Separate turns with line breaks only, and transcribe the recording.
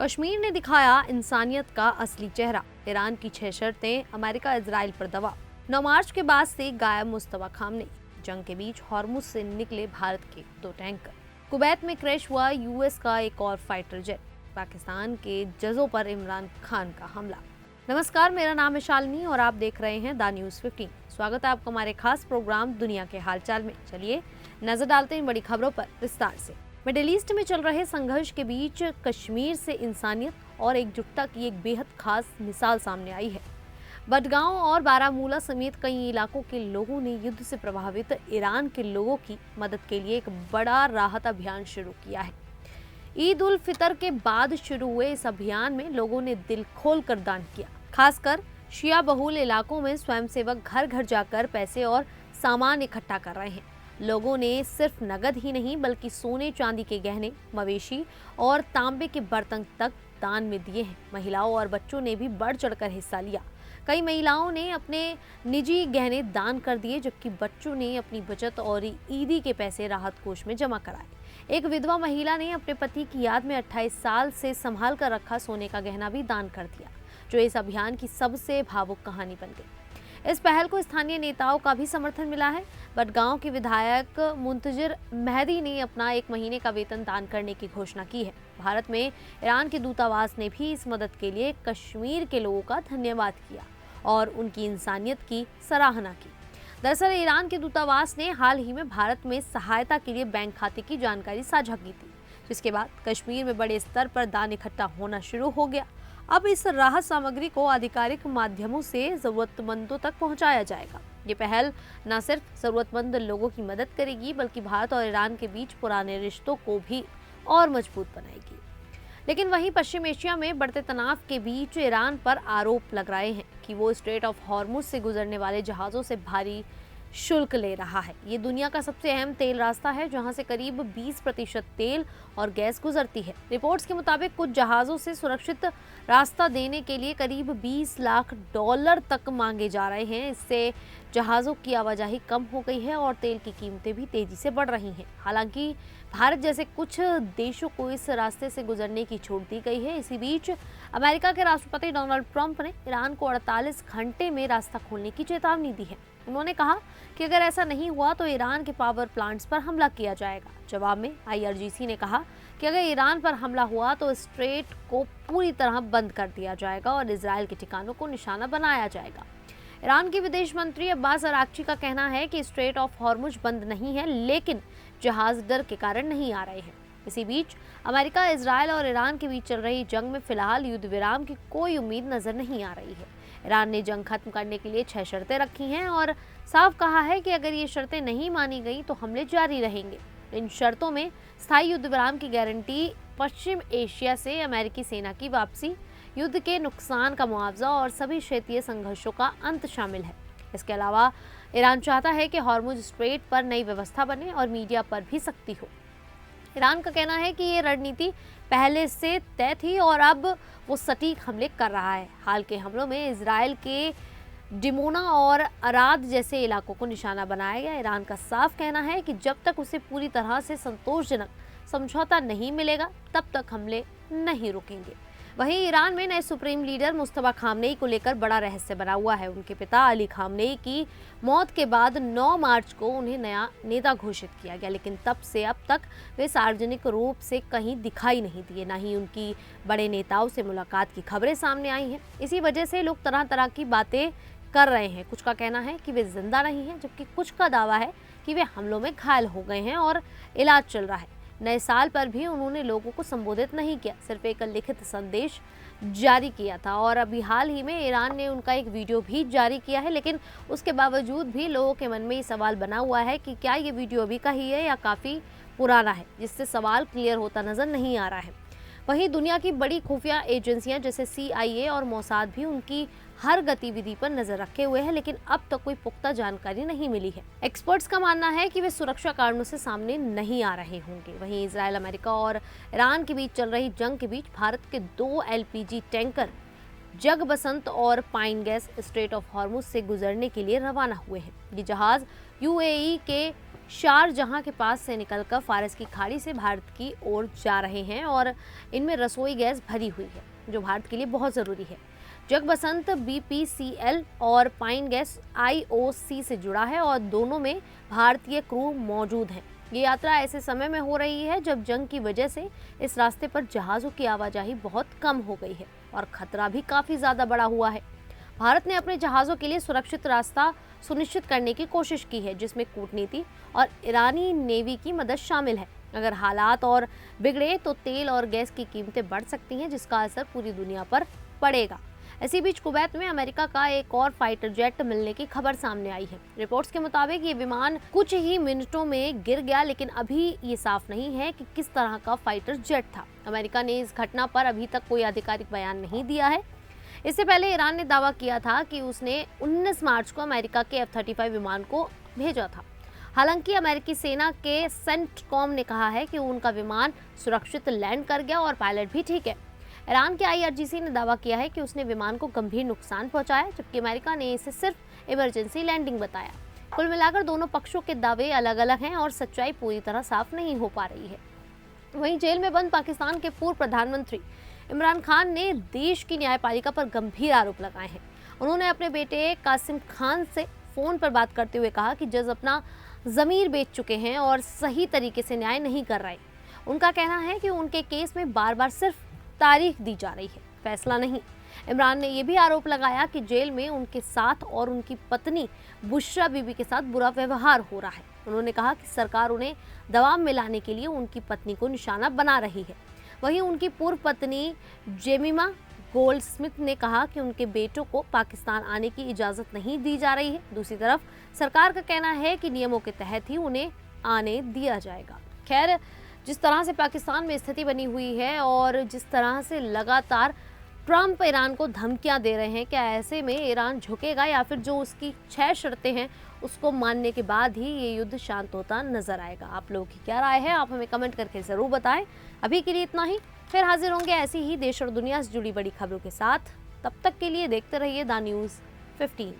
कश्मीर ने दिखाया इंसानियत का असली चेहरा। ईरान की 6 शर्तें, अमेरिका इजराइल पर दबाव। 9 मार्च के बाद से गायब मुस्तफा खामनेई। जंग के बीच हॉर्मुज से निकले भारत के 2 टैंकर। कुवैत में क्रैश हुआ यूएस का एक और फाइटर जेट। पाकिस्तान के जजों पर इमरान खान का हमला। नमस्कार, मेरा नाम है शालिनी और आप देख रहे हैं द न्यूज़ 15। स्वागत है आपका हमारे खास प्रोग्राम दुनिया के हालचाल में। चलिए नजर डालते हैं बड़ी खबरों पर विस्तार से। मिडिल ईस्ट में चल रहे संघर्ष के बीच कश्मीर से इंसानियत और एकजुटता की एक बेहद खास मिसाल सामने आई है। बडगांव और बारामूला समेत कई इलाकों के लोगों ने युद्ध से प्रभावित ईरान के लोगों की मदद के लिए एक बड़ा राहत अभियान शुरू किया है। ईद उल फितर के बाद शुरू हुए इस अभियान में लोगों ने दिल खोल कर दान किया। खासकर शिया बहुल इलाकों में स्वयंसेवक घर घर जाकर पैसे और सामान इकट्ठा कर रहे हैं। लोगों ने सिर्फ नगद ही नहीं बल्कि सोने चांदी के गहने, मवेशी और तांबे के बर्तन तक दान में दिए हैं। महिलाओं और बच्चों ने भी बढ़ चढ़कर हिस्सा लिया। कई महिलाओं ने अपने निजी गहने दान कर दिए, जबकि बच्चों ने अपनी बचत और ईदी के पैसे राहत कोष में जमा कराए। एक विधवा महिला ने अपने पति की याद में 28 साल से संभाल कर रखा सोने का गहना भी दान कर दिया, जो इस अभियान की सबसे भावुक कहानी बन गई। इस पहल को स्थानीय नेताओं का भी समर्थन मिला है। बडगांव के विधायक मुंतजिर मेहदी ने अपना 1 महीने का वेतन दान करने की घोषणा की है। भारत में ईरान के दूतावास ने भी इस मदद के लिए कश्मीर के लोगों का धन्यवाद किया और उनकी इंसानियत की सराहना की। दरअसल ईरान के दूतावास ने हाल ही में भारत में सहायता के लिए बैंक खाते की जानकारी साझा की थी, जिसके बाद कश्मीर में बड़े स्तर पर दान इकट्ठा होना शुरू हो गया। अब इस राहत सामग्री को आधिकारिक माध्यमों से जरूरतमंदों तक पहुंचाया जाएगा। ये पहल न सिर्फ जरूरतमंद लोगों की मदद करेगी बल्कि भारत और ईरान के बीच पुराने रिश्तों को भी और मजबूत बनाएगी। लेकिन वहीं पश्चिम एशिया में बढ़ते तनाव के बीच ईरान पर आरोप लग रहे हैं कि वो स्ट्रेट ऑफ हॉर्मुज से गुजरने वाले जहाजों से भारी शुल्क ले रहा है। ये दुनिया का सबसे अहम तेल रास्ता है, जहां से करीब 20% तेल और गैस गुजरती है। रिपोर्ट्स के मुताबिक कुछ जहाजों से सुरक्षित रास्ता देने के लिए करीब $20 लाख तक मांगे जा रहे हैं। इससे जहाज़ों की आवाजाही कम हो गई है और तेल की कीमतें भी तेजी से बढ़ रही हैं। हालांकि भारत जैसे कुछ देशों को इस रास्ते से गुजरने की छूट दी गई है। इसी बीच अमेरिका के राष्ट्रपति डोनाल्ड ट्रंप ने ईरान को 48 घंटे में रास्ता खोलने की चेतावनी दी है। उन्होंने कहा कि अगर ऐसा नहीं हुआ तो ईरान के पावर प्लांट्स पर हमला किया जाएगा। जवाब में IRGC ने कहा कि अगर ईरान पर हमला हुआ तो स्ट्रेट को पूरी तरह बंद कर दिया जाएगा और इजराइल के ठिकानों को निशाना बनाया जाएगा। ईरान के विदेश मंत्री अब्बास अराक्ची का कहना है कि स्ट्रेट ऑफ हॉर्मुज बंद नहीं है, लेकिन जहाज डर के कारण नहीं आ रहे हैं। इसी बीच अमेरिका, इजराइल और ईरान के बीच चल रही जंग में फिलहाल युद्ध विराम की कोई उम्मीद नजर नहीं आ रही है। ईरान ने जंग खत्म करने के लिए 6 शर्तें रखी हैं और साफ कहा है कि अगर ये शर्तें नहीं मानी गई तो हमले जारी रहेंगे। इन शर्तों में स्थायी युद्ध विराम की गारंटी, पश्चिम एशिया से अमेरिकी सेना की वापसी, युद्ध के नुकसान का मुआवजा और सभी क्षेत्रीय संघर्षों का अंत शामिल है। इसके अलावा ईरान चाहता है कि हॉर्मुज स्ट्रेट पर नई व्यवस्था बने और मीडिया पर भी सख्ती हो। ईरान का कहना है कि ये रणनीति पहले से तय थी और अब वो सटीक हमले कर रहा है। हाल के हमलों में इजराइल के डिमोना और अराद जैसे इलाकों को निशाना बनाया गया। ईरान का साफ कहना है कि जब तक उसे पूरी तरह से संतोषजनक समझौता नहीं मिलेगा तब तक हमले नहीं रुकेंगे। वहीं ईरान में नए सुप्रीम लीडर मुस्तफा खामनेई को लेकर बड़ा रहस्य बना हुआ है। उनके पिता अली खामनेई की मौत के बाद 9 मार्च को उन्हें नया नेता घोषित किया गया, लेकिन तब से अब तक वे सार्वजनिक रूप से कहीं दिखाई नहीं दिए। न ही उनकी बड़े नेताओं से मुलाकात की खबरें सामने आई हैं। इसी वजह से लोग तरह तरह की बातें कर रहे हैं। कुछ का कहना है कि वे जिंदा नहीं हैं, जबकि कुछ का दावा है कि वे हमलों में घायल हो गए हैं और इलाज चल रहा है। नए साल पर भी उन्होंने लोगों को संबोधित नहीं किया, सिर्फ एक लिखित संदेश जारी किया था। और अभी हाल ही में ईरान ने उनका एक वीडियो भी जारी किया है, लेकिन उसके बावजूद भी लोगों के मन में ये सवाल बना हुआ है कि क्या ये वीडियो अभी का ही है या काफ़ी पुराना है, जिससे सवाल क्लियर होता नजर नहीं आ रहा है। वहीं दुनिया की बड़ी खुफिया एजेंसियां जैसे CIA और मोसाद भी उनकी हर गतिविधि पर नजर रखे हुए हैं, लेकिन अब तक कोई पुख्ता जानकारी नहीं मिली है। एक्सपर्ट्स का मानना है कि वे सुरक्षा कारणों से सामने नहीं आ रहे होंगे। वहीं इजराइल, अमेरिका और ईरान के बीच चल रही जंग के बीच भारत के 2 LPG टैंकर जग बसंत और pine gas straight of Hormuz से गुजरने के लिए रवाना हुए हैं। ये जहाज यूएई के शारजहां के पास से निकलकर फारस की खाड़ी से भारत की ओर जा रहे हैं और इनमें रसोई गैस भरी हुई है, जो भारत के लिए बहुत ज़रूरी है। जग बसंत बीपीसीएल और पाइन गैस आईओसी से जुड़ा है और दोनों में भारतीय क्रू मौजूद हैं। ये यात्रा ऐसे समय में हो रही है जब जंग की वजह से इस रास्ते पर जहाज़ों की आवाजाही बहुत कम हो गई है और खतरा भी काफ़ी ज़्यादा बढ़ा हुआ है। भारत ने अपने जहाज़ों के लिए सुरक्षित रास्ता सुनिश्चित करने की कोशिश की है, जिसमें कूटनीति और ईरानी नेवी की मदद शामिल है। अगर हालात और बिगड़े तो तेल और गैस की कीमतें बढ़ सकती हैं, जिसका असर पूरी दुनिया पर पड़ेगा। इसी बीच कुवैत में अमेरिका का एक और फाइटर जेट मिलने की खबर सामने आई है। रिपोर्ट्स के मुताबिक ये विमान कुछ ही मिनटों में गिर गया, लेकिन अभी ये साफ नहीं है कि किस तरह का फाइटर जेट था। अमेरिका ने इस घटना पर अभी तक कोई आधिकारिक बयान नहीं दिया है। इससे पहले ईरान ने दावा किया था कि उसने 19 मार्च को अमेरिका के F-35 विमान को भेजा था। हालांकि अमेरिकी सेना के सेंटकॉम ने कहा है कि उनका विमान सुरक्षित लैंड कर गया और पायलट भी ठीक है। ईरान के IRGC ने दावा किया है कि उसने विमान को गंभीर नुकसान पहुंचाया, जबकि अमेरिका ने इसे सिर्फ इमरजेंसी लैंडिंग बताया। कुल मिलाकर दोनों पक्षों के दावे अलग अलग हैं और सच्चाई पूरी तरह साफ नहीं हो पा रही है। वहीं जेल में बंद पाकिस्तान के पूर्व प्रधानमंत्री इमरान खान ने देश की न्यायपालिका पर गंभीर आरोप लगाए हैं। उन्होंने अपने बेटे कासिम खान से फोन पर बात करते हुए कहा कि जज अपना ज़मीर बेच चुके हैं और सही तरीके से न्याय नहीं कर रहे। उनका कहना है कि उनके केस में बार बार सिर्फ तारीख दी जा रही है, फैसला नहीं। इमरान ने यह भी आरोप लगाया कि जेल में उनके साथ और उनकी पत्नी बुशरा बीबी के साथ बुरा व्यवहार हो रहा है। उन्होंने कहा कि सरकार उन्हें दबाव में लाने के लिए उनकी पत्नी को निशाना बना रही है। वहीं उनकी पूर्व पत्नी जेमिमा गोल्डस्मिथ ने कहा कि उनके बेटों को पाकिस्तान आने की इजाज़त नहीं दी जा रही है। दूसरी तरफ सरकार का कहना है कि नियमों के तहत ही उन्हें आने दिया जाएगा। खैर, जिस तरह से पाकिस्तान में स्थिति बनी हुई है और जिस तरह से लगातार ट्रंप ईरान को धमकियां दे रहे हैं, क्या ऐसे में ईरान झुकेगा या फिर जो उसकी 6 शर्तें हैं उसको मानने के बाद ही ये युद्ध शांत होता नजर आएगा? आप लोगों की क्या राय है, आप हमें कमेंट करके ज़रूर बताएं। अभी के लिए इतना ही, फिर हाजिर होंगे ऐसी ही देश और दुनिया से जुड़ी बड़ी खबरों के साथ। तब तक के लिए देखते रहिए द न्यूज़ 15।